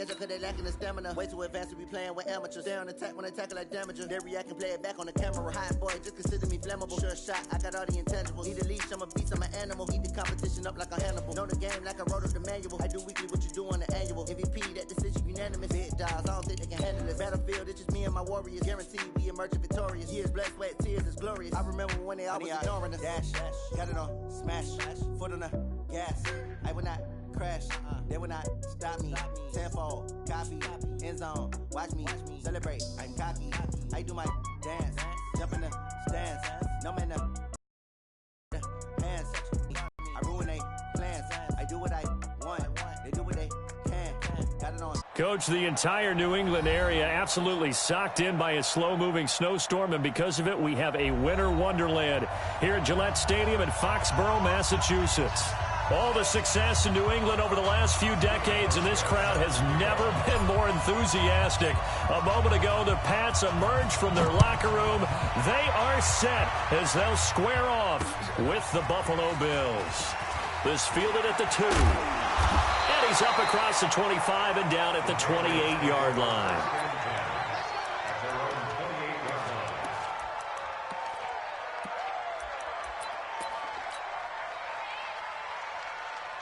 catch up cause they lacking the stamina. Way too advanced to be playing with amateurs. Stay on attack when they tackle like damager. They react and play it back on the camera. Hot boy, just consider me flammable. Sure shot, I got all the intangibles. Need a leash, I'm a beast, I'm an animal. Heat the competition up like a Hannibal. Know the game like I wrote up the manual. I do weekly what you do on the annual. MVP, that decision unanimous. Big dogs, I don't think they can handle it. Battlefield, it's just me and my warriors. Guaranteed we emerge victorious. Years, blood, sweat, tears, is glorious. I remember when they always ignoring us. Dash, got it on, smash, foot on the gas. I will not crash, they will not stop me. Tenfold, copy, end zone, watch me celebrate. I'm cocky, I do my dance, jump in the stands, numb in the hands. I ruin they plans, I do what I want, they do what they can. Got it on. Coach, the entire New England area absolutely socked in by a slow-moving snowstorm, and because of it, we have a winter wonderland here at Gillette Stadium in Foxborough, Massachusetts. All the success in New England over the last few decades, and this crowd has never been more enthusiastic. A moment ago, the Pats emerged from their locker room. They are set as they'll square off with the Buffalo Bills. This fielded at the 2. And he's up across the 25 and down at the 28-yard line.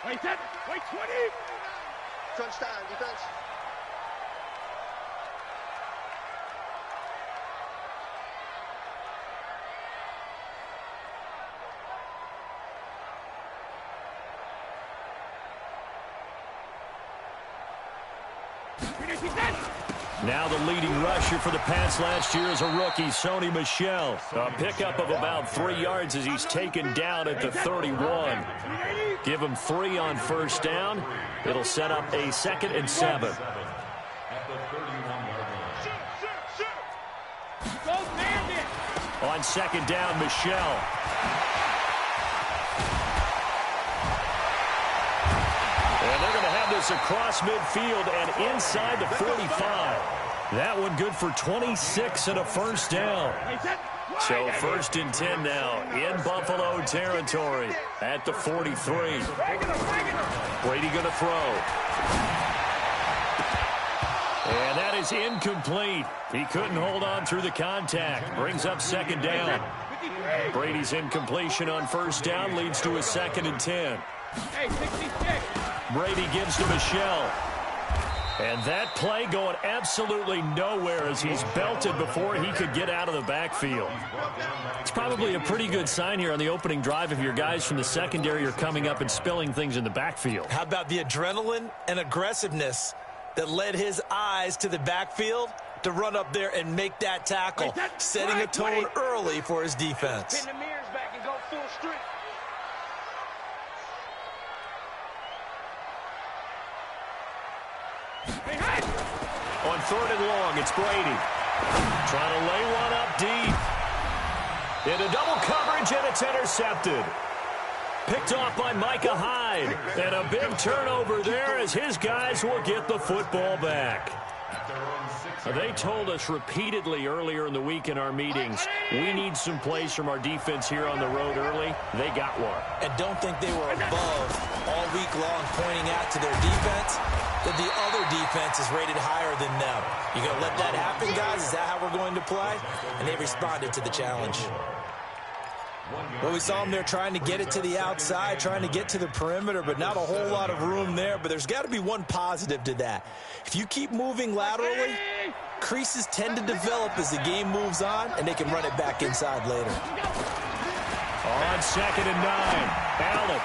Wait 10, wait 20. Crunch time, defense. Now the leading rusher for the Pats last year is a rookie, Sony Michel. A pickup of about 3 yards as he's taken down at the 31. Give him 3 on first down. It'll set up a 2nd and 7. On 2nd down, Michel. And they're going to have this across midfield and inside the 45. That one good for 26 and a first down. So 1st and 10 now in Buffalo territory at the 43. Brady going to throw. And that is incomplete. He couldn't hold on through the contact. Brings up 2nd down. Brady's incompletion on first down leads to a 2nd and 10. Brady gives to Michel. And that play going absolutely nowhere as he's belted before he could get out of the backfield. It's probably a pretty good sign here on the opening drive if your guys from the secondary are coming up and spilling things in the backfield. How about the adrenaline and aggressiveness that led his eyes to the backfield to run up there and make that tackle, setting a tone early for his defense. Pin the mirrors back and go full strength. On 3rd and long, it's Brady. Trying to lay one up deep. Into double coverage, and it's intercepted. Picked off by Micah Hyde. And a big turnover there as his guys will get the football back. They told us repeatedly earlier in the week in our meetings, we need some plays from our defense here on the road early. They got one. And don't think they were above all week long pointing out to their defense that the other defense is rated higher than them. You going to let that happen, guys? Is that how we're going to play? And they responded to the challenge. Well, we saw them there trying to get it to the outside, trying to get to the perimeter, but not a whole lot of room there. But there's got to be one positive to that. If you keep moving laterally, creases tend to develop as the game moves on, and they can run it back inside later. On 2nd and 9, Allen.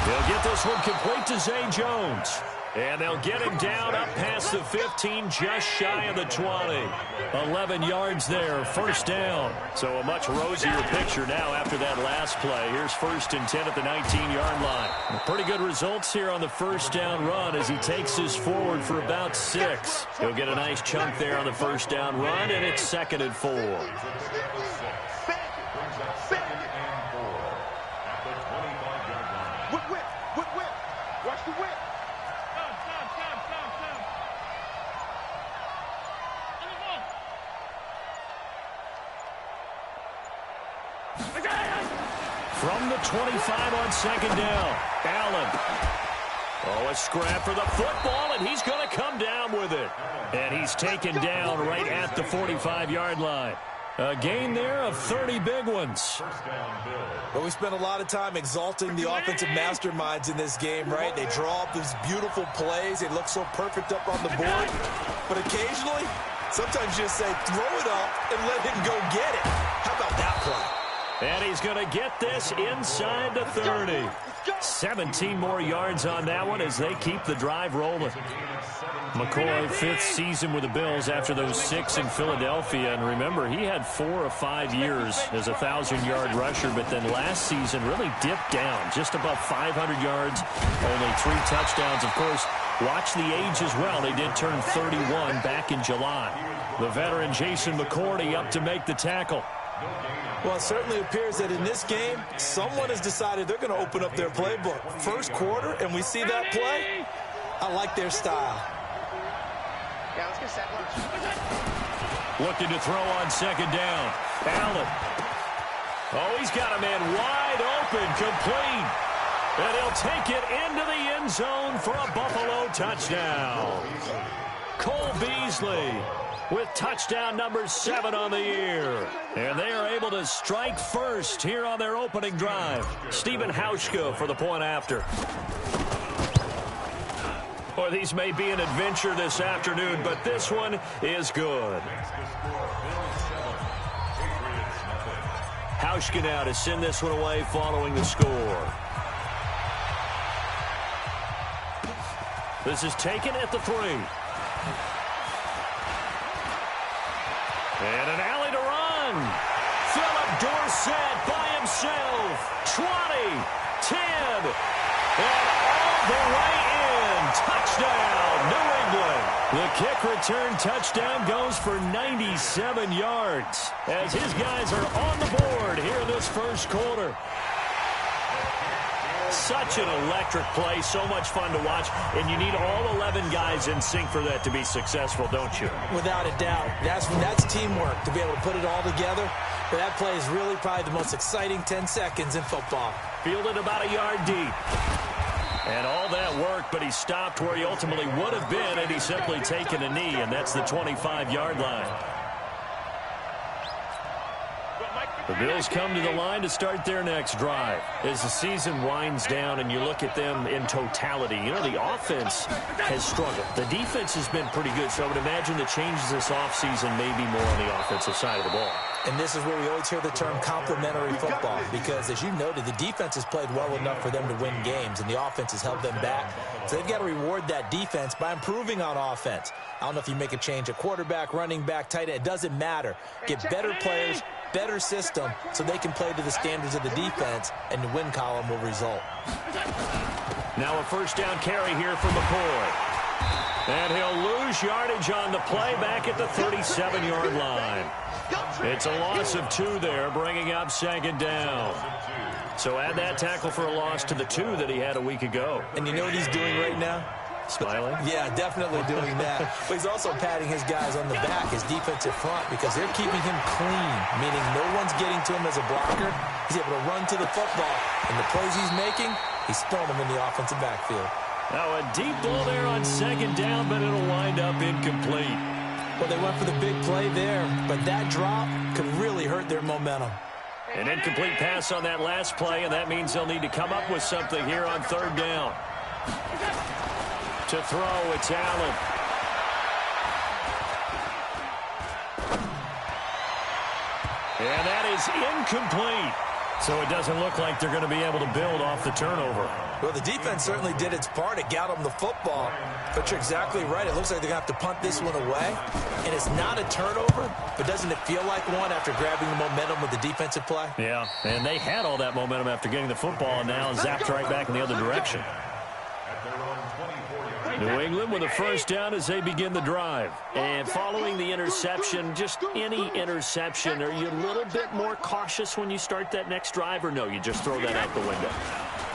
He'll get this one complete to Zay Jones. And they'll get him down up past the 15, just shy of the 20. 11 yards there, first down. So a much rosier picture now after that last play. Here's 1st and 10 at the 19-yard line. Pretty good results here on the first down run as he takes this forward for about 6. He'll get a nice chunk there on the first down run, and it's 2nd and 4. Watch the whip. From the 25 on 2nd down, Allen. Oh, a scrap for the football, and he's going to come down with it. And he's taken down right at the 45-yard line. A gain there of 30 big ones. Well, we spent a lot of time exalting the offensive masterminds in this game, right? They draw up these beautiful plays. They look so perfect up on the board. But occasionally, sometimes you just say, throw it up and let him go get it. How about that play? And he's going to get this inside the 30. 17 more yards on that one as they keep the drive rolling. McCoy, 5th season with the Bills after those 6 in Philadelphia. And remember, he had 4 or 5 years as a 1,000-yard rusher, but then last season really dipped down, just above 500 yards, only 3 touchdowns. Of course, watch the age as well. They did turn 31 back in July. The veteran Jason McCourty up to make the tackle. Well, it certainly appears that in this game, someone has decided they're going to open up their playbook. First quarter, and we see that play. I like their style. Yeah, let's get set. Looking to throw on second down. Allen. Oh, he's got a man wide open, complete. And he'll take it into the end zone for a Buffalo touchdown. Cole Beasley with touchdown number 7 on the year. And they are able to strike first here on their opening drive. Stephen Hauschka for the point after. Boy, these may be an adventure this afternoon, but this one is good. Hauschka now to send this one away following the score. This is taken at the 3. And an alley to run. Philip Dorsett by himself. 20, 10, and all the way in. Touchdown, New England. The kick return touchdown goes for 97 yards as his guys are on the board here in this first quarter. Such an electric play, so much fun to watch, and you need all 11 guys in sync for that to be successful, don't you? Without a doubt. That's teamwork to be able to put it all together. But that play is really probably the most exciting 10 seconds in football. Fielded about a yard deep. And all that work, but he stopped where he ultimately would have been, and he's simply taken a knee, and that's the 25-yard line. The Bills come to the line to start their next drive. As the season winds down and you look at them in totality, you know, the offense has struggled. The defense has been pretty good, so I would imagine the changes this offseason may be more on the offensive side of the ball. And this is where we always hear the term complementary football because, as you noted, the defense has played well enough for them to win games, and the offense has held them back. So they've got to reward that defense by improving on offense. I don't know if you make a change at quarterback, running back, tight end. It doesn't matter. Get better players, better system, so they can play to the standards of the defense, and the win column will result. Now a first down carry here for McCoy. And he'll lose yardage on the play back at the 37-yard line. It's a loss of 2 there, bringing up second down. So add that tackle for a loss to the 2 that he had a week ago. And you know what he's doing right now? Smiling? Yeah, definitely doing that. But he's also patting his guys on the back, his defensive front, because they're keeping him clean, meaning no one's getting to him as a blocker. He's able to run to the football, and the plays he's making, he's throwing them in the offensive backfield. Now a deep ball there on second down, but it'll wind up incomplete. Well, they went for the big play there, but that drop could really hurt their momentum. An incomplete pass on that last play, and that means they'll need to come up with something here on third down. To throw, it's Allen. And that is incomplete. So it doesn't look like they're going to be able to build off the turnover. Well, the defense certainly did its part. It got them the football. But you're exactly right. It looks like they're going to have to punt this one away. And it's not a turnover, but doesn't it feel like one after grabbing the momentum with the defensive play? Yeah, and they had all that momentum after getting the football and now zapped right back in the other direction. New England with a first down as they begin the drive. And following the interception, just any interception, are you a little bit more cautious when you start that next drive, or no, you just throw that out the window?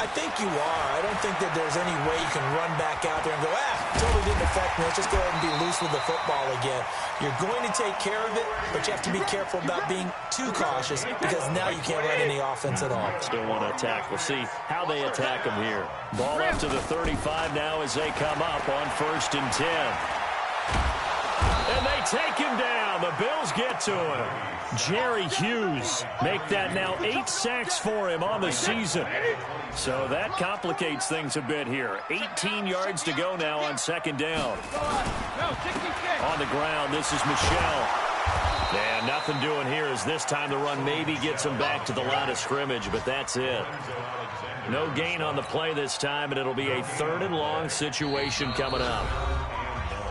I think you are. I don't think that there's any way you can run back out there and go, totally didn't affect me. Let's just go ahead and be loose with the football again. You're going to take care of it, but you have to be careful about being too cautious because now you can't run any offense at all. Still want to attack. We'll see how they attack them here. Ball up to the 35 now as they come up on 1st and 10. And they take him down. The Bills get to him. Jerry Hughes make that now 8 sacks for him on the season. So that complicates things a bit here. 18 yards to go now on 2nd down. On the ground, this is Michel. And nothing doing here as this time the run maybe gets him back to the line of scrimmage, but that's it. No gain on the play this time, and it'll be a 3rd and long situation coming up.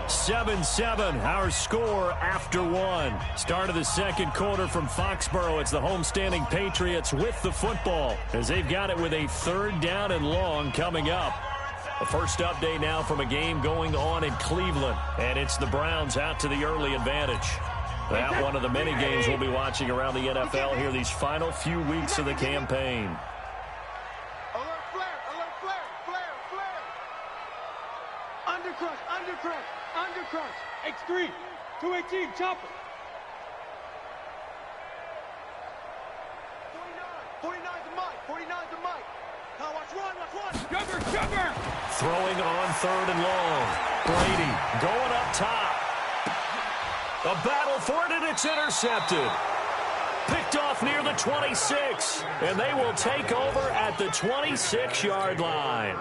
7-7, our score after 1. Start of the 2nd quarter from Foxborough. It's the homestanding Patriots with the football as they've got it with a 3rd down and long coming up. The first update now from a game going on in Cleveland, and it's the Browns out to the early advantage. That one of the many games we'll be watching around the NFL here these final few weeks of the campaign. Alert flare, alert flare, flare, flare. Undercrush, undercrush, undercrush. X3, 218, chopper. 49 to Mike, 49 to Mike. Now watch one, watch one. Jumper, jumper. Throwing on 3rd and long. Brady going up top. A battle for it, and it's intercepted. Picked off near the 26, and they will take over at the 26-yard line.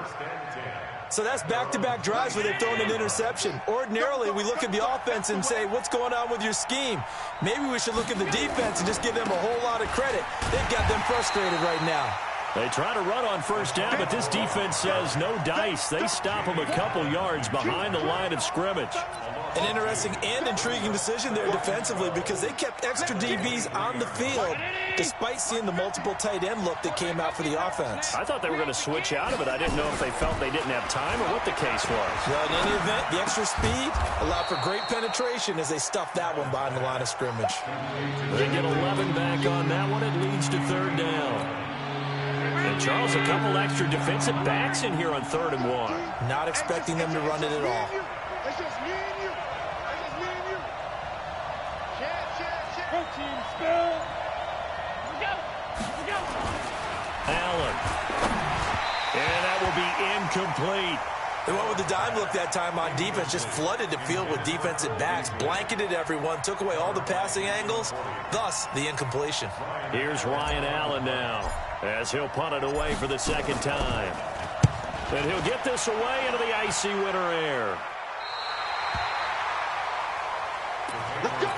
So that's back-to-back drives where they've thrown an interception. Ordinarily, we look at the offense and say, what's going on with your scheme? Maybe we should look at the defense and just give them a whole lot of credit. They've got them frustrated right now. They try to run on 1st down, but this defense says no dice. They stop them a couple yards behind the line of scrimmage. An interesting and intriguing decision there defensively because they kept extra DBs on the field despite seeing the multiple tight end look that came out for the offense. I thought they were going to switch out of it. I didn't know if they felt they didn't have time or what the case was. Well, in any event, the extra speed allowed for great penetration as they stuffed that one behind the line of scrimmage. They get 11 back on that one. It leads to 3rd down. And Charles, a couple extra defensive backs in here on 3rd and 1. Not expecting them to run it at all. It's just me and you. It's just me and you. Check. Protein spill. We go. Allen. And that will be incomplete. They went with the dime look that time on defense, just flooded the field with defensive backs, blanketed everyone, took away all the passing angles, thus the incompletion. Here's Ryan Allen now as he'll punt it away for the 2nd time. And he'll get this away into the icy winter air. Let's go.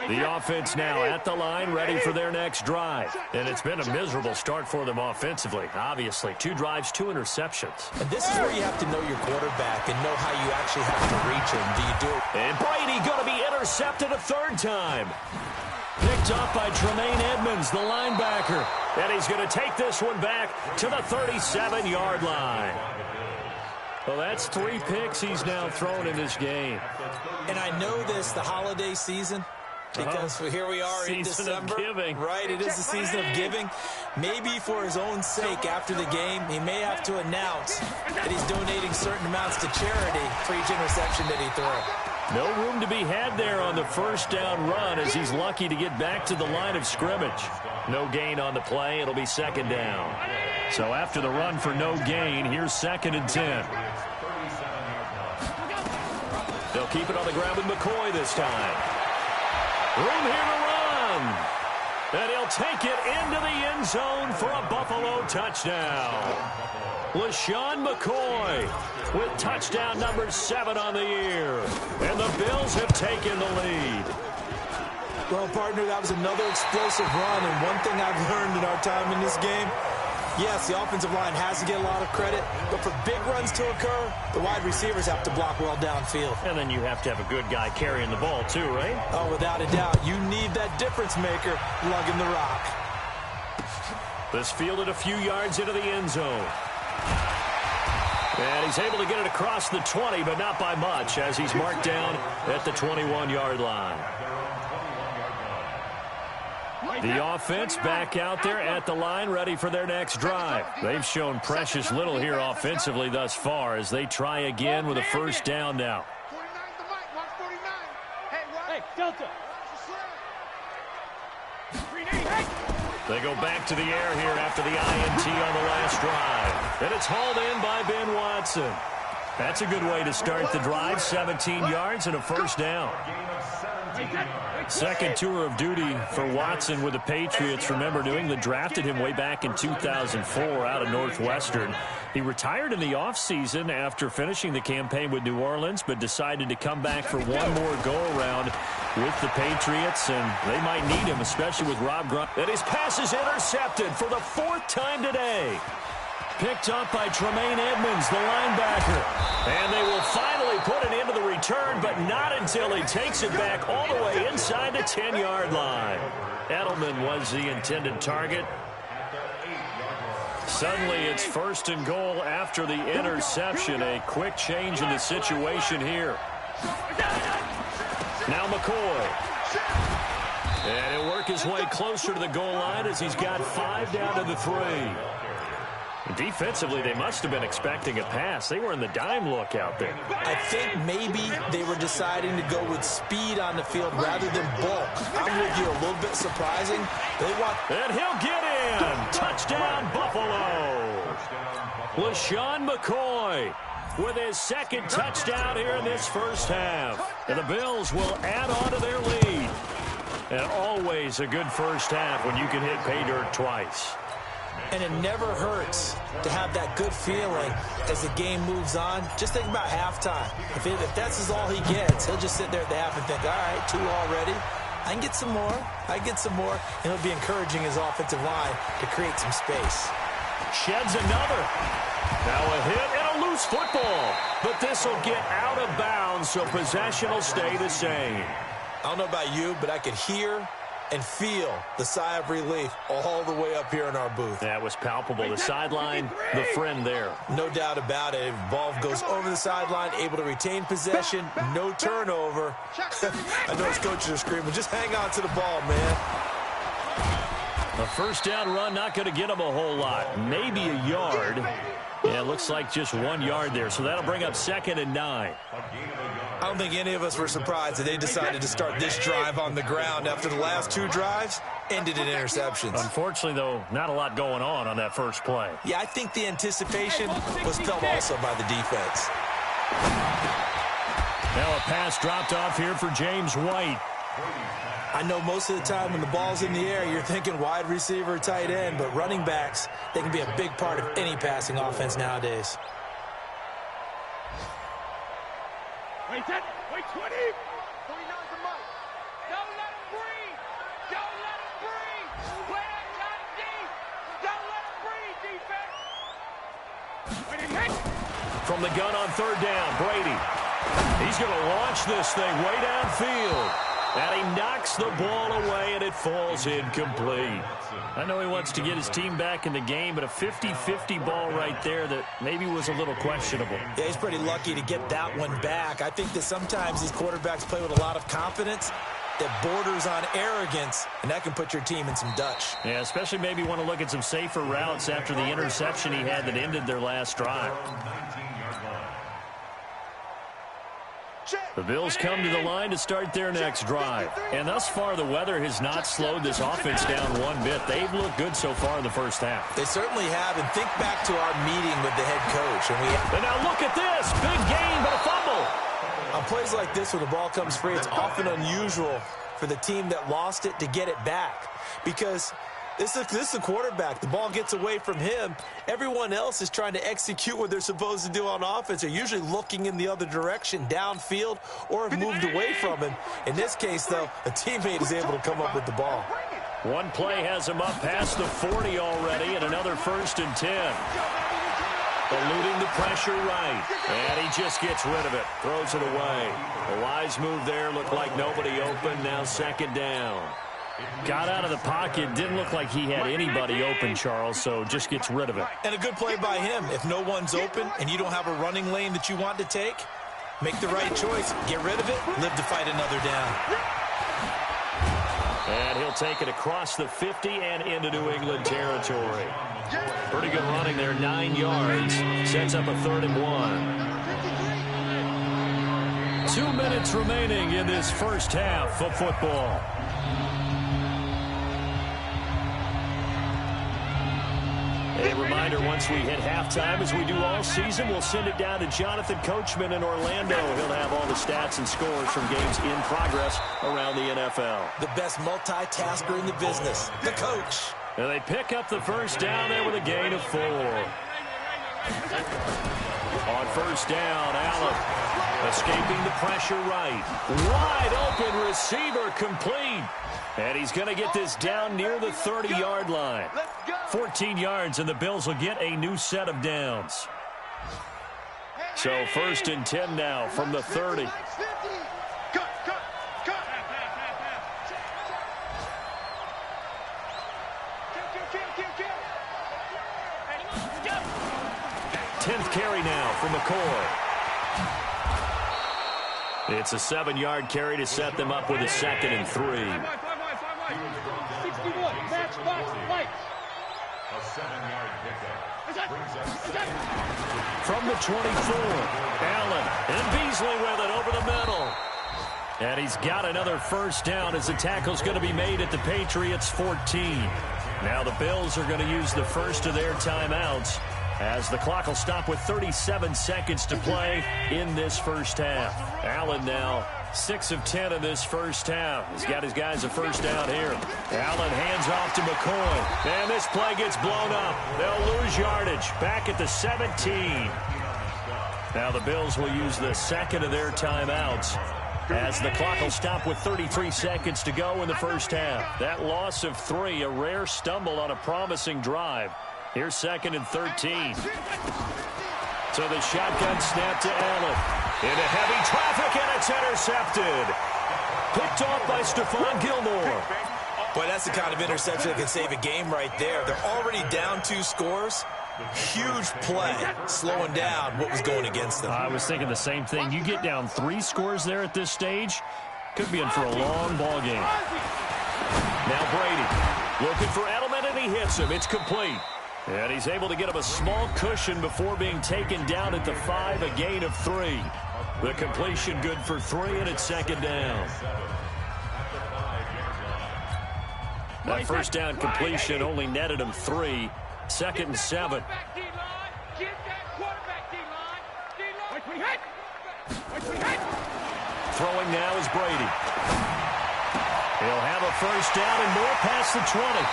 The offense now at the line, ready for their next drive. And it's been a miserable start for them offensively. Obviously, 2 drives, 2 interceptions. And this is where you have to know your quarterback and know how you actually have to reach him. Do you do it? And Brady going to be intercepted a 3rd time. Picked off by Tremaine Edmonds, the linebacker. And he's going to take this one back to the 37-yard line. Well, that's 3 picks he's now thrown in this game. And I know this, the holiday season, because here we are in December. Giving. Right, it is the season of giving. Maybe for his own sake after the game, he may have to announce that he's donating certain amounts to charity for each interception that he throws. No room to be had there on the 1st down run as he's lucky to get back to the line of scrimmage. No gain on the play. It'll be 2nd down. So after the run for no gain, here's 2nd and 10. They'll keep it on the ground with McCoy this time. Room here to run. And he'll take it into the end zone for a Buffalo touchdown. LaShawn McCoy with touchdown number 7 on the year. And the Bills have taken the lead. Well, partner, that was another explosive run. And one thing I've learned in our time in this game, yes, the offensive line has to get a lot of credit, but for big runs to occur, the wide receivers have to block well downfield. And then you have to have a good guy carrying the ball too, right? Oh, without a doubt. You need that difference maker lugging the rock. This fielded a few yards into the end zone. And he's able to get it across the 20, but not by much, as he's marked down at the 21-yard line. The offense back out there at the line, ready for their next drive. They've shown precious little here offensively thus far as they try again with a first down now. 49's the mic. Watch 49. Hey, Delta. They go back to the air here after the INT on the last drive. And it's hauled in by Ben Watson. That's a good way to start the drive. 17 yards and a first down. Second tour of duty for Watson with the Patriots. Remember, New England drafted him way back in 2004 out of Northwestern. He retired in the offseason after finishing the campaign with New Orleans, but decided to come back for one more go-around with the Patriots, and they might need him, especially with Rob Grunt. And his pass is intercepted for the fourth time today. Picked up by Tremaine Edmonds, the linebacker. And they will finally put an end to the return, but not until he takes it back all the way inside the 10-yard line. Edelman was the intended target. Suddenly it's first and goal after the interception. A quick change in the situation here. Now McCoy. And he'll work his way closer to the goal line as he's got 5 down to the 3. Defensively, they must have been expecting a pass. They were in the dime look out there. I think maybe they were deciding to go with speed on the field rather than bulk. I'm with you, a little bit surprising. And he'll get in. Touchdown, Buffalo. LaShawn McCoy with his second touchdown here in this first half. And the Bills will add on to their lead. And always a good first half when you can hit pay dirt twice. And it never hurts to have that good feeling as the game moves on. Just think about halftime. If that's all he gets, he'll just sit there at the half and think, all right, 2 already. I can get some more. And he'll be encouraging his offensive line to create some space. Sheds another. Now a hit and a loose football. But this will get out of bounds, so possession will stay the same. I don't know about you, but I could hear and feel the sigh of relief all the way up here in our booth. That was palpable. The sideline, the friend there. No doubt about it. Ball goes over the sideline, able to retain possession, no turnover. I know his coaches are screaming, just hang on to the ball, man. A first down run, not going to get him a whole lot. Maybe a yard. Yeah, it looks like just 1 yard there. So that'll bring up 2nd and 9. I don't think any of us were surprised that they decided to start this drive on the ground after the last 2 drives ended in interceptions. Unfortunately, though, not a lot going on that first play. Yeah, I think the anticipation was felt also by the defense. Now a pass dropped off here for James White. I know most of the time when the ball's in the air, you're thinking wide receiver, tight end, but running backs, they can be a big part of any passing offense nowadays. Wait 20. 49's the mic. Don't let him breathe. Don't let him breathe. Play that shot deep. Don't let him breathe, defense. When it hits. From the gun on 3rd down, Brady. He's going to launch this thing way downfield. And he knocks the ball away, and it falls incomplete. I know he wants to get his team back in the game, but a 50-50 ball right there that maybe was a little questionable. Yeah, he's pretty lucky to get that one back. I think that sometimes these quarterbacks play with a lot of confidence that borders on arrogance, and that can put your team in some Dutch. Yeah, especially maybe want to look at some safer routes after the interception he had that ended their last drive. The Bills come to the line to start their next drive. And thus far, the weather has not slowed this offense down one bit. They've looked good so far in the first half. They certainly have. And think back to our meeting with the head coach. And now look at this. Big gain, but a fumble. On plays like this, when the ball comes free, it's often unusual for the team that lost it to get it back. Because this is a quarterback. The ball gets away from him. Everyone else is trying to execute what they're supposed to do on offense. They're usually looking in the other direction, downfield, or have moved away from him. In this case, though, a teammate is able to come up with the ball. One play has him up past the 40 already, and another 1st and 10. Eluding the pressure right, and he just gets rid of it, throws it away. A wise move there, looked like nobody open, now 2nd down. Got out of the pocket, didn't look like he had anybody open, Charles, so just gets rid of it. And a good play by him. If no one's open and you don't have a running lane that you want to take, make the right choice. Get rid of it, live to fight another down. And he'll take it across the 50 and into New England territory. Pretty good running there, 9 yards. Sets up a 3rd and 1. 2 minutes remaining in this first half of football. A reminder, once we hit halftime, as we do all season, we'll send it down to Jonathan Coachman in Orlando. He'll have all the stats and scores from games in progress around the NFL. The best multitasker in the business, the coach. And they pick up the first down there with a gain of 4. On first down, Allen escaping the pressure right. Wide open receiver complete. And he's going to get this down near the 30-yard line. 14 yards, and the Bills will get a new set of downs. So 1st and 10 now from the 30. Cut. 10th carry now from McCoy. It's a 7-yard carry to set them up with a 2nd and 3. 61, match box, lights. A 7-yard pickup. From the 24, Allen and Beasley with it over the middle. And he's got another first down as the tackle's going to be made at the Patriots' 14. Now the Bills are going to use the first of their timeouts as the clock will stop with 37 seconds to play in this first half. Allen now 6 of 10 in this first half. He's got his guys a first down here. Allen hands off to McCoy. And this play gets blown up. They'll lose yardage. Back at the 17. Now the Bills will use the second of their timeouts as the clock will stop with 33 seconds to go in the first half. That loss of 3, a rare stumble on a promising drive. Here's 2nd and 13. So the shotgun snap to Allen. Into heavy traffic, and it's intercepted. Picked off by Stephon Gilmore. Boy, that's the kind of interception that can save a game right there. They're already down 2 scores. Huge play, slowing down what was going against them. I was thinking the same thing. You get down 3 scores there at this stage, could be in for a long ball game. Now Brady looking for Edelman, and he hits him. It's complete. And he's able to get him a small cushion before being taken down at the 5, a gain of 3. The completion good for 3, and it's 2nd down. That first down completion only netted him 3. 2nd and 7. Throwing now is Brady. He'll have a first down and more past the 20.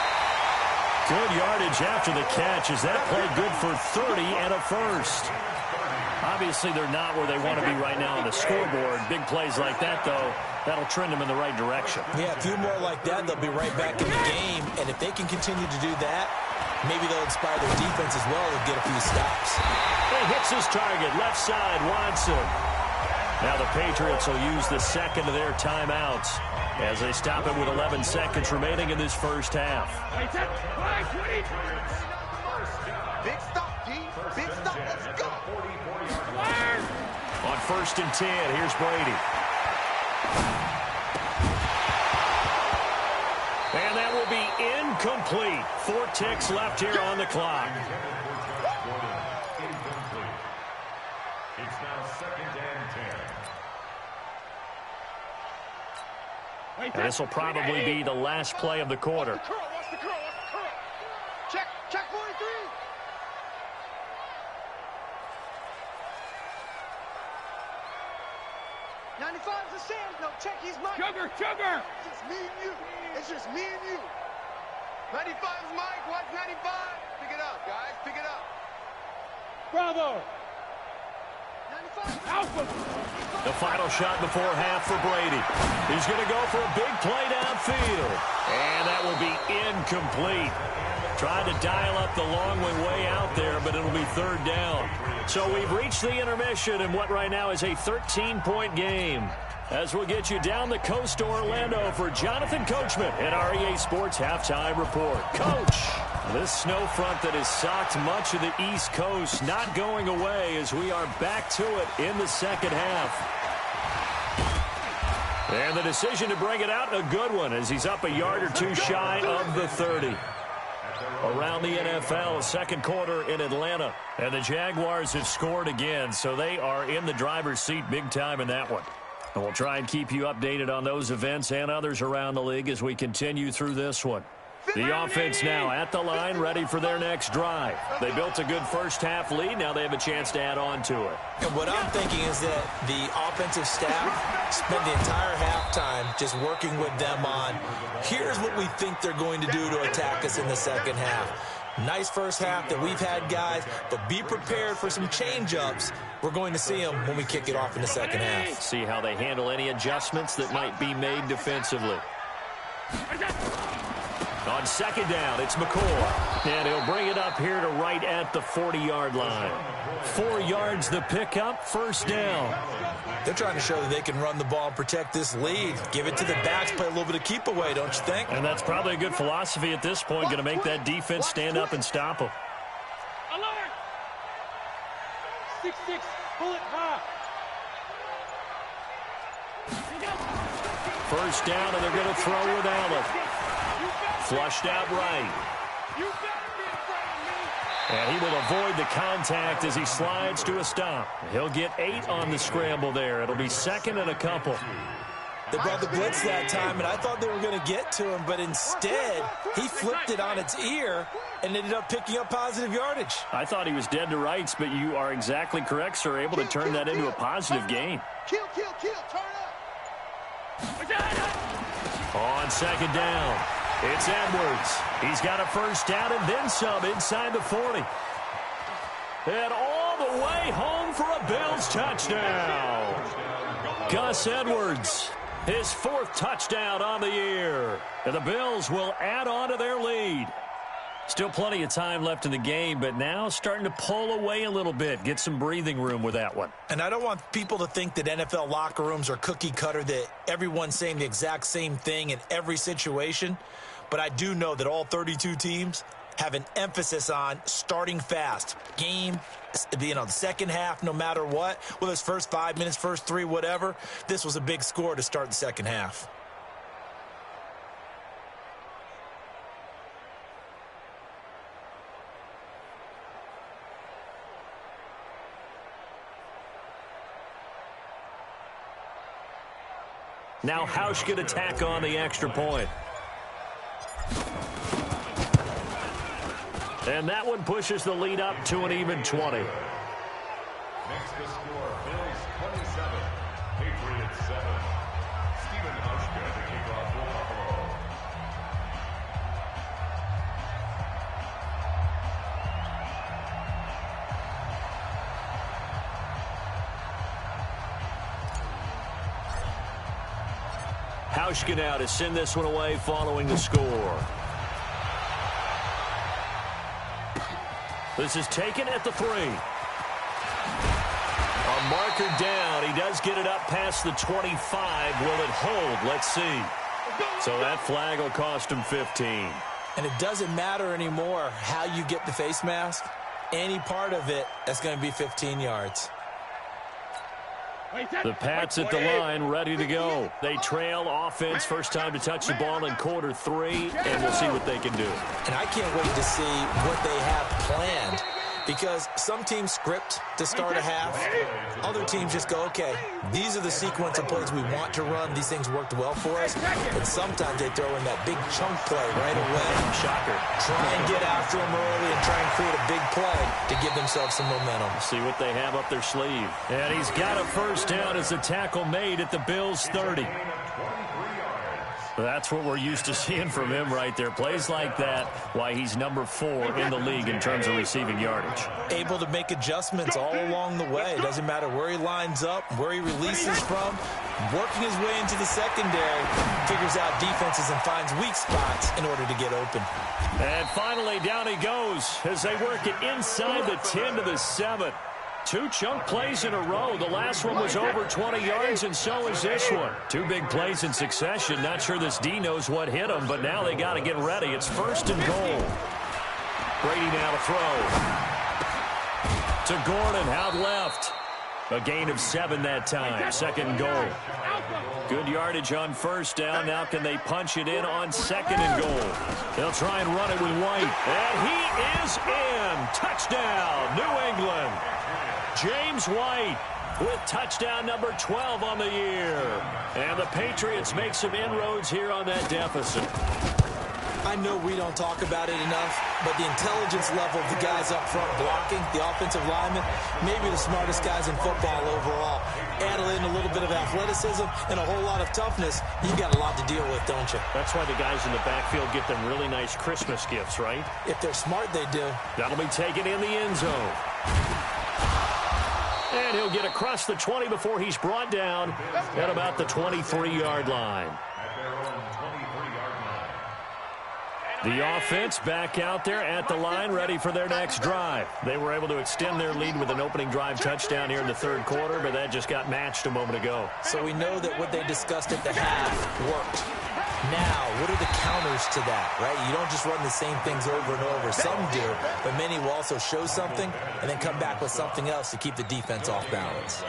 Good yardage after the catch as that play good for 30 and a first. Obviously, they're not where they want to be right now on the scoreboard. Big plays like that, though, that'll trend them in the right direction. Yeah, a few more like that, they'll be right back in the game. And if they can continue to do that, maybe they'll inspire their defense as well and get a few stops. He hits his target, left side, Watson. Now the Patriots will use the second of their timeouts as they stop it with 11 seconds remaining in this first half. Big stop, D. Big stop. Let's go. On 1st and 10, here's Brady. And that will be incomplete. 4 ticks left here on the clock. It's now 2nd and 10. And this will probably be the last play of the quarter. Watch the curl. Check 43. '95's a Sam. No, check. He's Mike. Sugar. It's just me and you. It's just me and you. 95's Mike. Watch 95. Pick it up, guys. Pick it up. Bravo. 95. Alpha. The final shot before half for Brady. He's going to go for a big play downfield. And that will be incomplete. Tried to dial up the long one way out there, but it'll be 3rd down. So we've reached the intermission in what right now is a 13-point game. As we'll get you down the coast to Orlando for Jonathan Coachman at our EA Sports Halftime Report. Coach, this snow front that has socked much of the East Coast not going away as we are back to it in the second half. And the decision to bring it out, a good one, as he's up a yard or two shy of the 30. Around the NFL, second quarter in Atlanta. And the Jaguars have scored again, so they are in the driver's seat big time in that one. And we'll try and keep you updated on those events and others around the league as we continue through this one. The offense now at the line, ready for their next drive. They built a good first-half lead. Now they have a chance to add on to it. And what I'm thinking is that the offensive staff spent the entire halftime just working with them on, here's what we think they're going to do to attack us in the second half. Nice first half that we've had, guys, but be prepared for some change-ups. We're going to see them when we kick it off in the second half. See how they handle any adjustments that might be made defensively. On second down, it's McCoy. And he'll bring it up here to right at the 40-yard line. 4 yards the pickup, first down. They're trying to show that they can run the ball and protect this lead. Give it to the backs, play a little bit of keep away, don't you think? And that's probably a good philosophy at this point, going to make that defense stand up and stop them. Alert! 6-6, pull it high. First down, and they're going to throw with Allen. Flushed out right. And he will avoid the contact as he slides to a stop. He'll get 8 on the scramble there. It'll be second and a couple. They brought the blitz that time, and I thought they were going to get to him, but instead, he flipped it on its ear and ended up picking up positive yardage. I thought he was dead to rights, but you are exactly correct, sir. Able to turn that into a positive gain. Kill, turn up. On second down, it's Edwards. He's got a first down and then some inside the 40. And all the way home for a Bills touchdown. Gus Edwards, his 4th touchdown on the year. And the Bills will add on to their lead. Still plenty of time left in the game, but now starting to pull away a little bit. Get some breathing room with that one. And I don't want people to think that NFL locker rooms are cookie cutter, that everyone's saying the exact same thing in every situation. But I do know that all 32 teams have an emphasis on starting fast. Game, the second half, no matter what. Whether it's first 5 minutes, first 3, whatever. This was a big score to start the second half. Now Hausch can attack on the extra point. And that one pushes the lead up to an even 20. Next to score, Bills 27, Patriots 7. Stephen Hauschka to kick off for Buffalo. Hauschka now to send this one away following the score. This is taken at the 3. A marker down. He does get it up past the 25. Will it hold? Let's see. So that flag will cost him 15. And it doesn't matter anymore how you get the face mask. Any part of it, that's going to be 15 yards. The Pats at the line, ready to go. They trail offense, first time to touch the ball in quarter 3, and we'll see what they can do. And I can't wait to see what they have planned, because some teams script to start a half. Other teams just go, okay, these are the sequence of plays we want to run. These things worked well for us. And sometimes they throw in that big chunk play right away. Shocker. Try and get after them early and try and create a big play to give themselves some momentum. See what they have up their sleeve. And he's got a first down as the tackle made at the Bills' 30. That's what we're used to seeing from him right there. Plays like that, why he's number 4 in the league in terms of receiving yardage. Able to make adjustments all along the way. It doesn't matter where he lines up, where he releases from. Working his way into the secondary, figures out defenses and finds weak spots in order to get open. And finally, down he goes as they work it inside the 10 to the 7. 2 chunk plays in a row. The last one was over 20 yards, and so is this one. 2 big plays in succession. Not sure this D knows what hit him, but now they got to get ready. It's first and goal. Brady now to throw. To Gordon, out left. A gain of 7 that time. Second goal. Good yardage on first down. Now can they punch it in on second and goal? They'll try and run it with White. And he is in. Touchdown, New England. James White with touchdown number 12 on the year. And the Patriots make some inroads here on that deficit. I know we don't talk about it enough, but the intelligence level of the guys up front blocking, the offensive linemen, maybe the smartest guys in football overall. Add in a little bit of athleticism and a whole lot of toughness, you've got a lot to deal with, don't you? That's why the guys in the backfield get them really nice Christmas gifts, right? If they're smart, they do. That'll be taken in the end zone. And he'll get across the 20 before he's brought down at about the 23-yard line. The offense back out there at the line, ready for their next drive. They were able to extend their lead with an opening drive touchdown here in the third quarter, but that just got matched a moment ago. So we know that what they discussed at the half worked. Now, what are the counters to that, right? You don't just run the same things over and over. Some do, but many will also show something and then come back with something else to keep the defense off balance.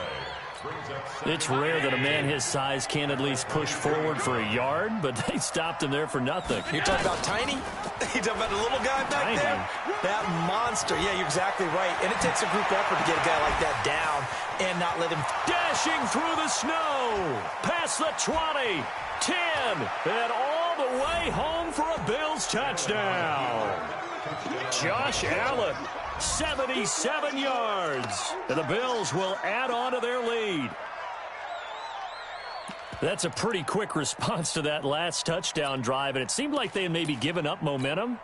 It's rare that a man his size can't at least push forward for a yard, but they stopped him there for nothing. You're talking about tiny? You're talking about the little guy back there? That monster. Yeah, you're exactly right. And it takes a group effort to get a guy like that down and not let him. Dashing through the snow. Past the 20, 10, and all the way home for a Bills touchdown. Josh Allen. 77 yards. And the Bills will add on to their lead. That's a pretty quick response to that last touchdown drive, and it seemed like they had maybe given up momentum.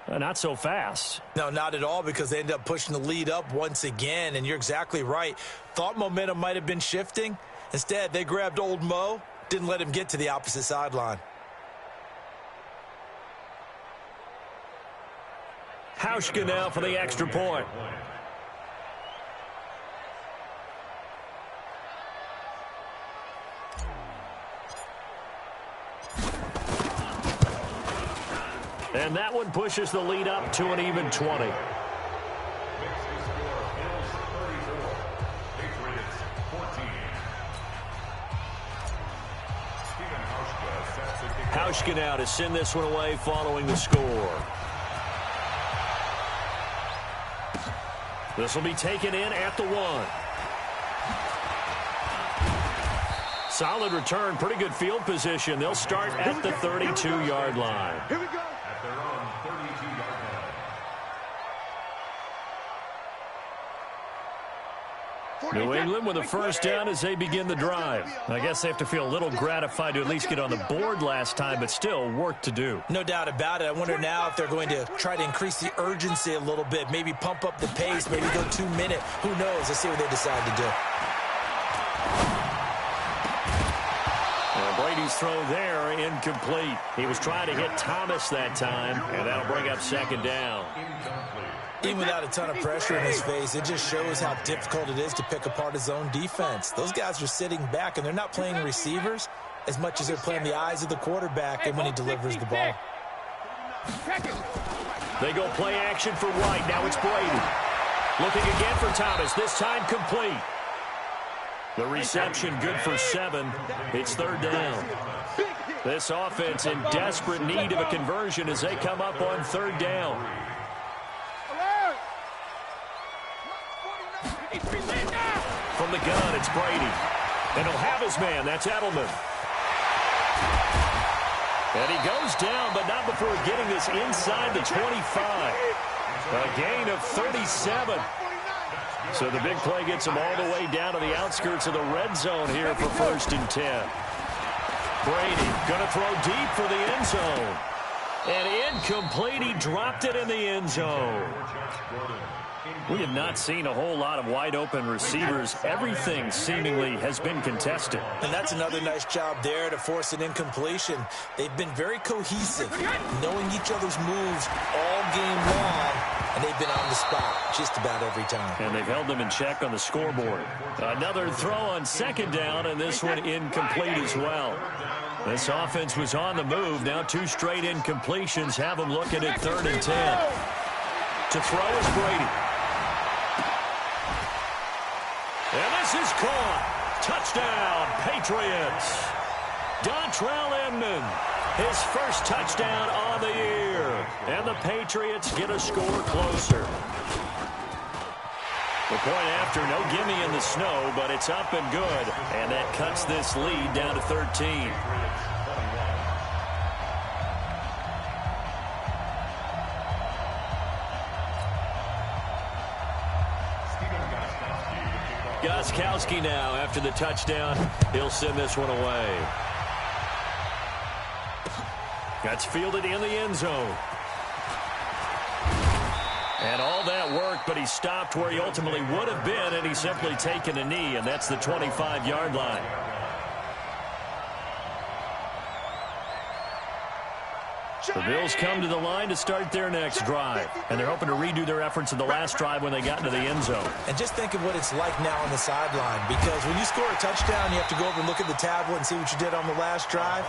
Not so fast. No, not at all, because they ended up pushing the lead up once again, and you're exactly right. Thought momentum might have been shifting. Instead, they grabbed old Mo, didn't let him get to the opposite sideline. Hauschka now for the extra point. And that one pushes the lead up to an even 20. Hauschka now to send this one away following the score. This will be taken in at the 1. Solid return, pretty good field position. They'll start at the 32-yard line. Here we go. At their own 32-yard line. New England with a first down as they begin the drive. I guess they have to feel a little gratified to at least get on the board last time, but still work to do. No doubt about it. I wonder now if they're going to try to increase the urgency a little bit, maybe pump up the pace, maybe go 2-minute. Who knows? Let's see what they decide to do. And Brady's throw there incomplete. He was trying to hit Thomas that time, and that'll bring up second down. Even without a ton of pressure in his face, it just shows how difficult it is to pick apart his own defense. Those guys are sitting back, and they're not playing receivers as much as they're playing the eyes of the quarterback and when he delivers the ball. They go play action for White. Now it's Brady. Looking again for Thomas, this time complete. The reception good for 7. It's third down. This offense in desperate need of a conversion as they come up on third down. From the gun, it's Brady. And he'll have his man. That's Edelman. And he goes down, but not before getting this inside the 25. A gain of 37. So the big play gets him all the way down to the outskirts of the red zone here for 1st and 10. Brady going to throw deep for the end zone. And incomplete. He dropped it in the end zone. We have not seen a whole lot of wide-open receivers. Everything seemingly has been contested. And that's another nice job there to force an incompletion. They've been very cohesive, knowing each other's moves all game long, and they've been on the spot just about every time. And they've held them in check on the scoreboard. Another throw on second down, and this one incomplete as well. This offense was on the move. Now 2 straight incompletions have them looking at 3rd and 10. To throw is Brady. And this is caught. Touchdown, Patriots. Dontrell Inman, his first touchdown on the year. And the Patriots get a score closer. The point after, no gimme in the snow, but it's up and good. And that cuts this lead down to 13. Gostkowski now after the touchdown. He'll send this one away. That's fielded in the end zone. And all that work, but he stopped where he ultimately would have been, and he's simply taken a knee, and that's the 25-yard line. The Bills come to the line to start their next drive, and they're hoping to redo their efforts in the last drive when they got into the end zone. And just think of what it's like now on the sideline, because when you score a touchdown, you have to go over and look at the tablet and see what you did on the last drive.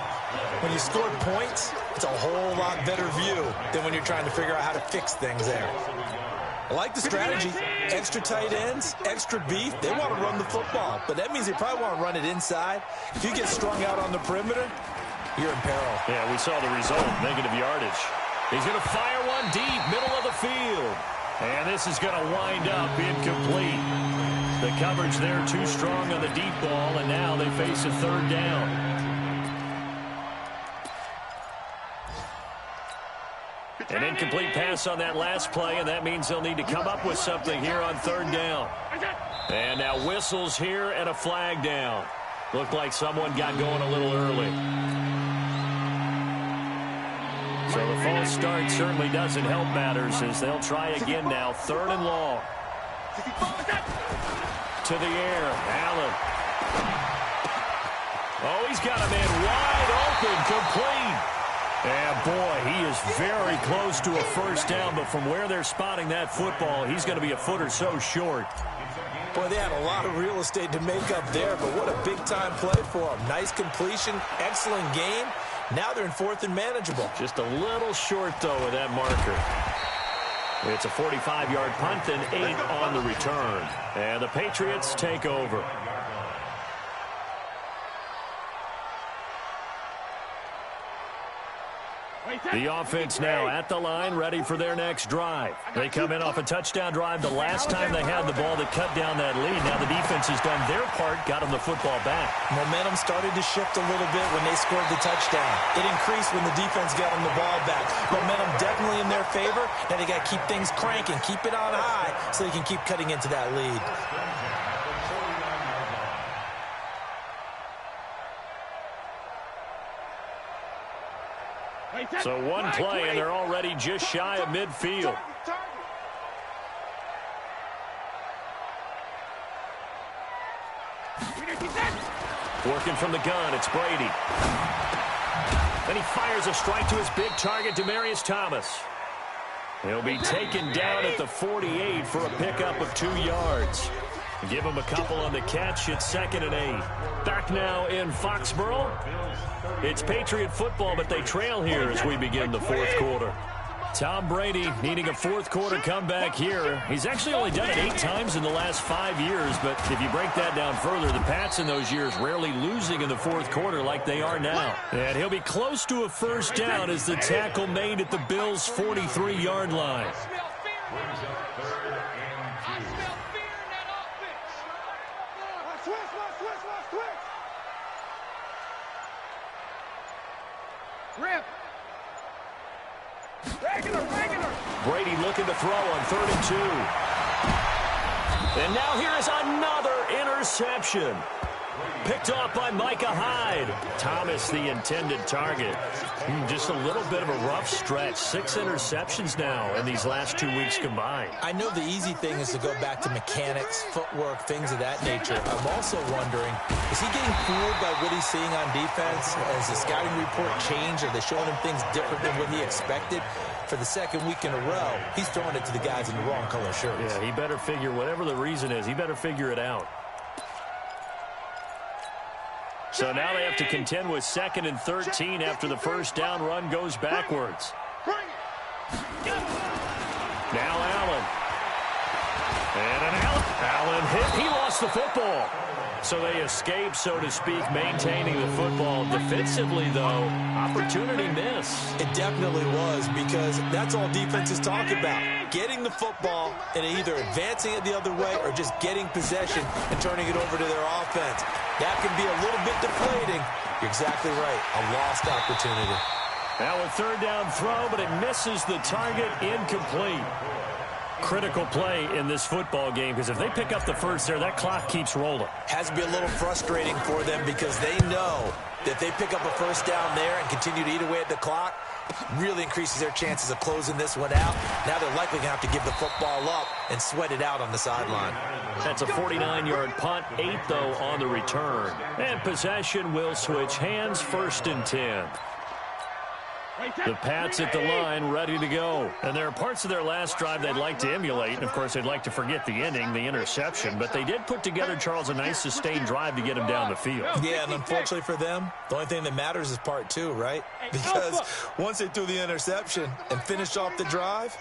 When you scored points, it's a whole lot better view than when you're trying to figure out how to fix things there. I like the strategy. Extra tight ends, extra beef. They want to run the football, but that means they probably want to run it inside. If you get strung out on the perimeter, you're in peril. Yeah, we saw the result, negative yardage. He's going to fire one deep, middle of the field. And this is going to wind up incomplete. The coverage there too strong on the deep ball, and now they face a third down. An incomplete pass on that last play, and that means they'll need to come up with something here on third down. And now whistles here and a flag down. Looked like someone got going a little early. So the false start certainly doesn't help matters as they'll try again now. Third and long. To the air. Allen. Oh, he's got a man wide open. Complete. And boy, he is very close to a first down, but from where they're spotting that football, he's going to be a foot or so short. Boy, they had a lot of real estate to make up there, but what a big-time play for them. Nice completion, excellent game. Now they're in fourth and manageable. Just a little short, though, of that marker. It's a 45-yard punt and 8 on the return. And the Patriots take over. The offense now at the line, ready for their next drive. They come in off a touchdown drive the last time they had the ball that cut down that lead. Now the defense has done their part, got them the football back. Momentum started to shift a little bit when they scored the touchdown. It increased when the defense got them the ball back. Momentum definitely in their favor. Now they got to keep things cranking, keep it on high so they can keep cutting into that lead. So one play, and they're already just shy of midfield. Working from the gun, it's Brady. Then he fires a strike to his big target, Demaryius Thomas. He'll be taken down at the 48 for a pickup of 2 yards. Give him a couple on the catch. It's 2nd and 8. Back now in Foxborough. It's Patriot football, but they trail here as we begin the fourth quarter. Tom Brady needing a fourth quarter comeback here. He's actually only done it 8 times in the last 5 years, but if you break that down further, the Pats in those years rarely losing in the fourth quarter like they are now. And he'll be close to a first down as the tackle made at the Bills' 43-yard line. Brady looking to throw on 3rd and 2. And now here is another interception. Picked off by Micah Hyde. Thomas, the intended target. Just a little bit of a rough stretch. 6 interceptions now in these last 2 weeks combined. I know the easy thing is to go back to mechanics, footwork, things of that nature. I'm also wondering, is he getting fooled by what he's seeing on defense? Has the scouting report changed? Are they showing him things different than what he expected? For the 2nd week in a row, he's throwing it to the guys in the wrong color shirts. Yeah, he better figure, whatever the reason is, he better figure it out. So now they have to contend with 2nd and 13 after the first down run goes backwards. Now Allen. And an Allen hit. He lost gets the football. So they escape, so to speak, maintaining the football. Defensively, though, opportunity miss. It definitely was, because that's all defense is talking about. Getting the football and either advancing it the other way or just getting possession and turning it over to their offense. That can be a little bit deflating. You're exactly right. A lost opportunity. Now a third down throw, but it misses the target, incomplete. Critical play in this football game, because if they pick up the first there, that clock keeps rolling. Has to be a little frustrating for them, because they know that if they pick up a first down there and continue to eat away at the clock, really increases their chances of closing this one out. Now they're likely going to have to give the football up and sweat it out on the sideline. That's a 49-yard punt, 8, though, on the return. And possession will switch hands, 1st and 10. The Pats at the line, ready to go. And there are parts of their last drive they'd like to emulate. And, of course, they'd like to forget the ending, the interception. But they did put together, Charles, a nice sustained drive to get him down the field. Yeah, and unfortunately for them, the only thing that matters is part 2, right? Because once they threw the interception and finished off the drive,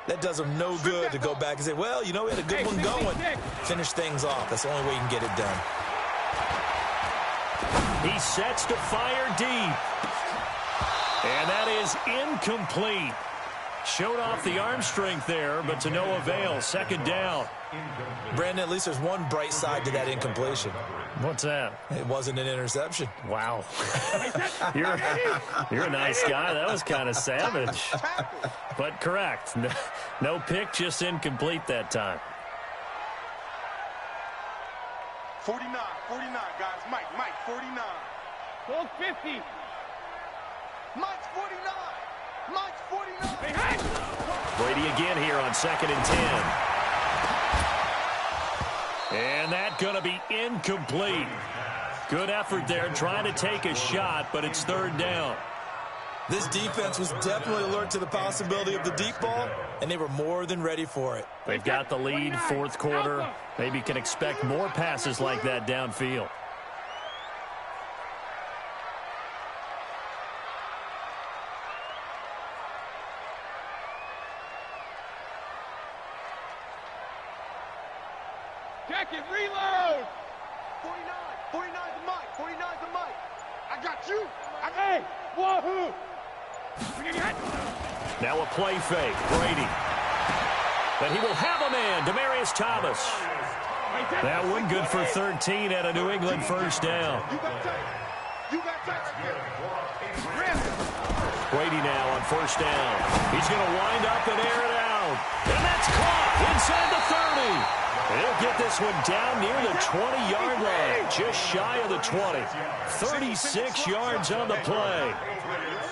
that does them no good to go back and say, well, you know, we had a good one going. Finish things off. That's the only way you can get it done. He sets to fire deep. And that is incomplete. Showed off the arm strength there, but to no avail. 2nd down. Brandon, at least there's one bright side to that incompletion. What's that? It wasn't an interception. Wow. You're a nice guy. That was kind of savage. But correct. No pick, just incomplete that time. 49, guys. Mike, 49. Goal 50. Mike's 49. Mike's 49. Hey, Brady again here on 2nd and 10. And that's going to be incomplete. Good effort there, trying to take a shot, but it's 3rd down. This defense was definitely alert to the possibility of the deep ball, and they were more than ready for it. They've got the lead, 4th quarter. Maybe can expect more passes like that downfield. check it, reload. 49 to Mike. 49 to Mike. I got you. Hey, wahoo. Now a play fake, Brady. But he will have a man, Demaryius Thomas. That one good for 13 at a New England 1st down. You got that right there. Brady now on 1st down. He's going to wind up and air it out. And that's caught inside the 30. He'll get this one down near the 20-yard line, just shy of the 20. 36 yards on the play.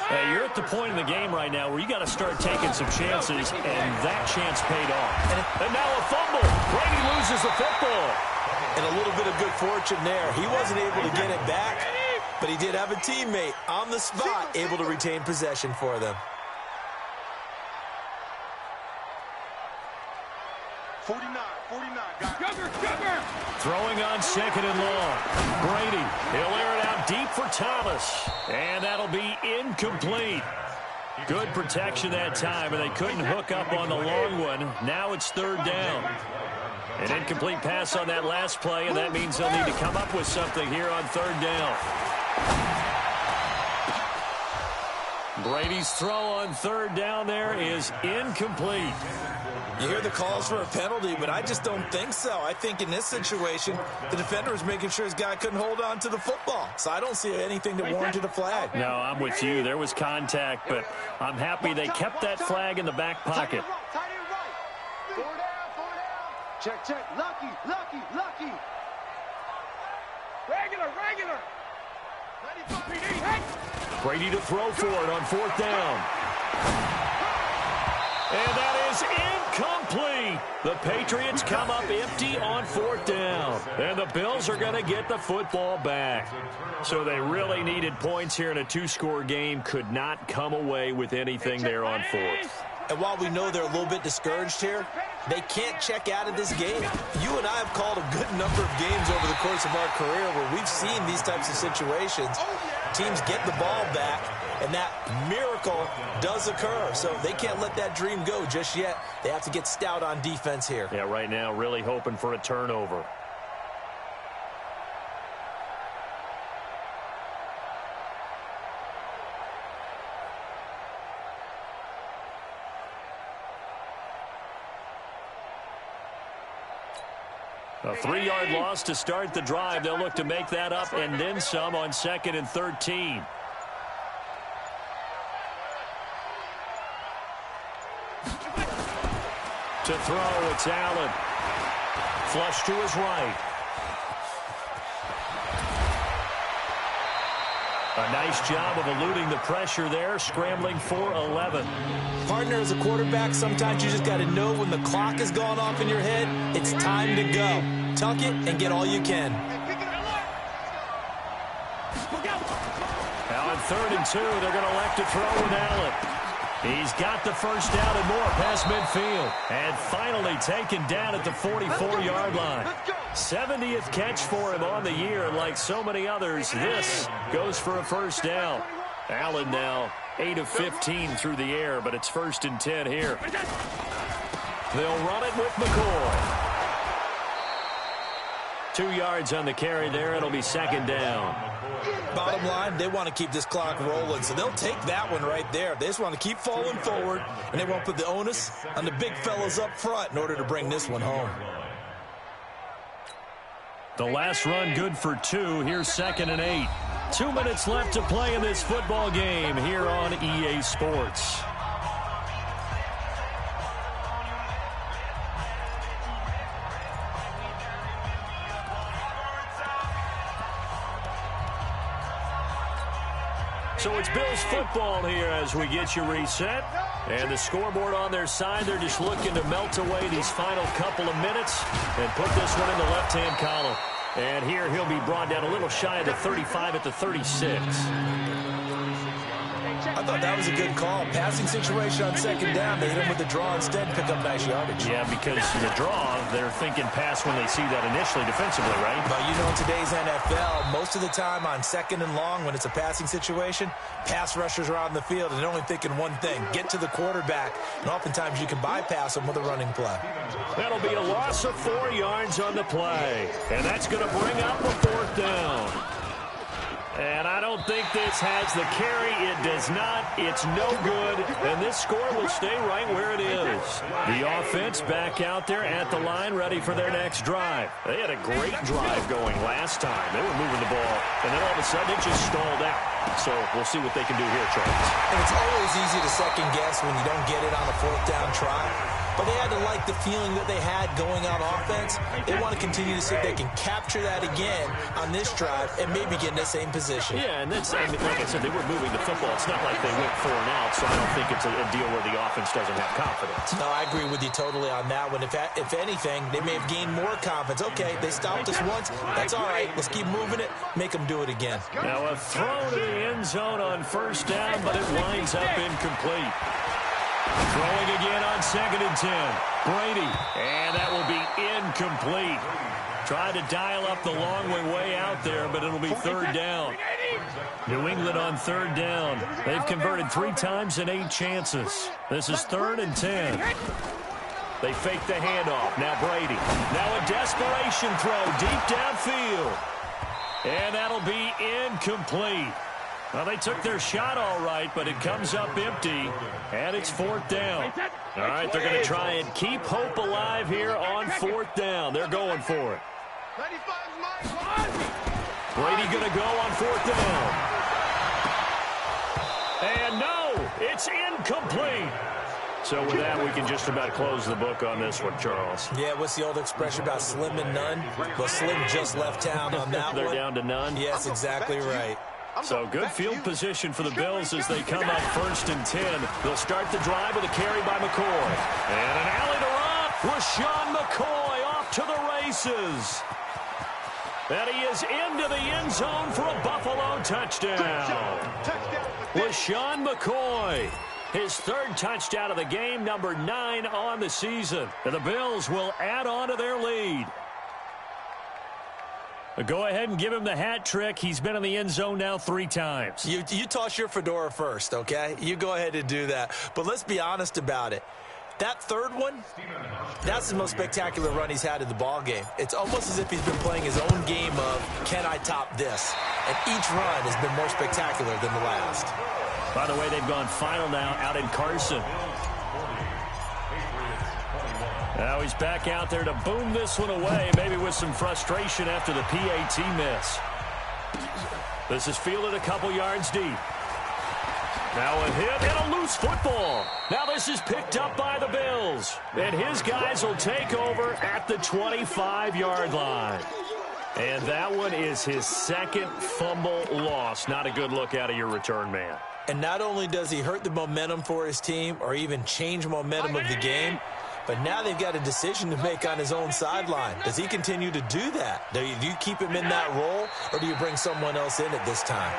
Hey, you're at the point in the game right now where you got to start taking some chances, and that chance paid off. And now a fumble. Brady loses the football. And a little bit of good fortune there. He wasn't able to get it back, but he did have a teammate on the spot able to retain possession for them. 49, guys. Sugar. Throwing on 2nd and long. Brady, he'll air it out deep for Thomas. And that'll be incomplete. Good protection that time, and they couldn't hook up on the long one. Now it's 3rd down. An incomplete pass on that last play, and that means they'll need to come up with something here on 3rd down. Brady's throw on 3rd down there is incomplete. You hear the calls for a penalty, but I just don't think so. I think in this situation, the defender was making sure his guy couldn't hold on to the football. So I don't see anything that warranted a flag. No, I'm with you. There was contact, but I'm happy they kept that flag in the back pocket. Tight end right. 4 down. Check. Lucky. Regular. 95. Brady to throw for it on 4th down. And that is incomplete. The Patriots come up empty on 4th down. And the Bills are going to get the football back. So they really needed points here in a 2-score game. Could not come away with anything there on 4th. And while we know they're a little bit discouraged here, they can't check out of this game. You and I have called a good number of games over the course of our career where we've seen these types of situations. Teams get the ball back, and that miracle does occur. So they can't let that dream go just yet. They have to get stout on defense here. Yeah, right now really hoping for a turnover. A 3-yard loss to start the drive. They'll look to make that up and then some on 2nd and 13. To throw, it's Allen. Flush to his right. A nice job of eluding the pressure there, scrambling for 11. Partner, as a quarterback, sometimes you just got to know when the clock has gone off in your head, it's time to go. Tuck it and get all you can. Now on 3rd and 2, they're going to elect to throw with Allen. He's got the first down and more past midfield. And finally taken down at the 44-yard line. 70th catch for him on the year, and like so many others, this goes for a first down. Allen now 8 of 15 through the air, but it's 1st and 10 here. They'll run it with McCoy. 2 yards on the carry there. It'll be 2nd down. Bottom line, they want to keep this clock rolling, so they'll take that one right there. They just want to keep falling forward, and they won't put the onus on the big fellas up front in order to bring this one home. The last run good for 2. Here's 2nd and 8. 2 minutes left to play in this football game here on EA Sports. So it's Bills football here as we get you reset. And the scoreboard on their side, they're just looking to melt away these final couple of minutes and put this one in the left-hand column. And here he'll be brought down a little shy of the 35 at the 36. I thought that was a good call. Passing situation on 2nd down. They hit him with the draw instead and pick up nice yardage. Yeah, because the draw, they're thinking pass when they see that initially defensively, right? But you know, in today's NFL, most of the time on 2nd and long, when it's a passing situation, pass rushers are on the field, and they're only thinking one thing, get to the quarterback. And oftentimes you can bypass them with a running play. That'll be a loss of 4 yards on the play. And that's going to bring up a 4th down. And I don't think this has the carry. It does not. It's no good. And this score will stay right where it is. The offense back out there at the line, ready for their next drive. They had a great drive going last time. They were moving the ball. And then all of a sudden, it just stalled out. So we'll see what they can do here, Charles. And it's always easy to second guess when you don't get it on a 4th down try. But they had to like the feeling that they had going on offense. They want to continue to see if they can capture that again on this drive and maybe get in the same position. Yeah, and that's, I mean, like I said, they were moving the football. It's not like they went 4 and out, so I don't think it's a deal where the offense doesn't have confidence. No, I agree with you totally on that one. If anything, they may have gained more confidence. Okay, they stopped us once. That's all right. Let's keep moving it. Make them do it again. Now a throw to the end zone on 1st down, but it winds up incomplete. Throwing again on 2nd and 10. Brady, and that will be incomplete. Tried to dial up the long way out there, but it'll be 3rd down. New England on 3rd down. They've converted 3 times in 8 chances. This is 3rd and 10. They fake the handoff. Now Brady. Now a desperation throw deep downfield. And that'll be incomplete. Well, they took their shot all right, but it comes up empty, and it's 4th down. All right, they're going to try and keep hope alive here on 4th down. They're going for it. Brady going to go on 4th down. And no, it's incomplete. So with that, we can just about close the book on this one, Charles. Yeah, what's the old expression about slim and none? Well, Slim just left town on that They're one. down to none? Yes, exactly right. So good field position for the Bills as they come up 1st and 10. They'll start the drive with a carry by McCoy. And an alley to Rob with Sean McCoy off to the races. And he is into the end zone for a Buffalo touchdown. LaShawn McCoy, his 3rd touchdown of the game, number 9 on the season. And the Bills will add on to their lead. Go ahead and give him the hat trick. He's been in the end zone now 3 times. You toss your fedora first, okay? You go ahead and do that. But let's be honest about it. That 3rd one, that's the most spectacular run he's had in the ball game. It's almost as if he's been playing his own game of, can I top this? And each run has been more spectacular than the last. By the way, they've gone final now out in Carson. Now he's back out there to boom this one away, maybe with some frustration after the PAT miss. This is fielded a couple yards deep. Now a hit and a loose football. Now this is picked up by the Bills. And his guys will take over at the 25-yard line. And that one is his second fumble loss. Not a good look out of your return man. And not only does he hurt the momentum for his team or even change momentum of the game, but now they've got a decision to make on his own sideline. Does he continue to do that? Do you keep him in that role, or do you bring someone else in at this time?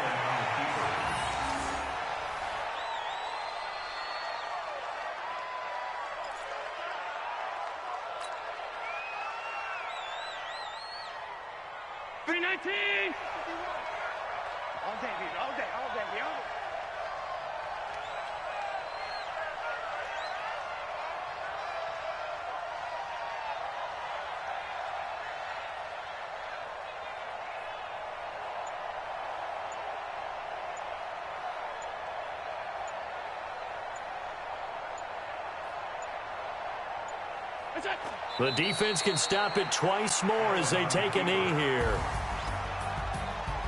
All day, baby, all day, all day, all day. The defense can stop it twice more as they take a knee here.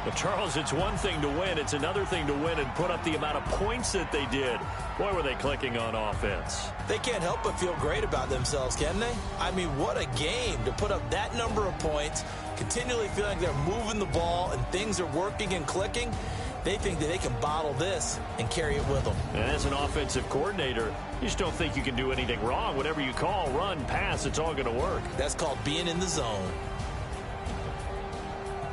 But, Charles, it's one thing to win. It's another thing to win and put up the amount of points that they did. Boy, were they clicking on offense. They can't help but feel great about themselves, can they? I mean, what a game to put up that number of points, continually feeling like they're moving the ball and things are working and clicking. They think that they can bottle this and carry it with them. And as an offensive coordinator, you just don't think you can do anything wrong. Whatever you call, run, pass, it's all going to work. That's called being in the zone.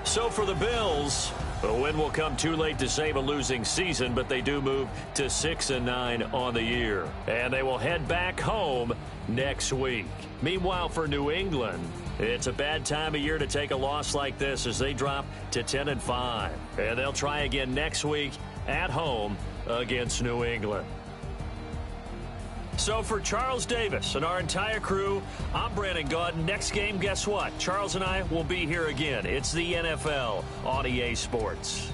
So for the Bills, a win will come too late to save a losing season, but they do move to 6-9 on the year. And they will head back home next week. Meanwhile, for New England, it's a bad time of year to take a loss like this as they drop to 10-5. And they'll try again next week at home against New England. So for Charles Davis and our entire crew, I'm Brandon Gaudin. Next game, guess what? Charles and I will be here again. It's the NFL on EA Sports.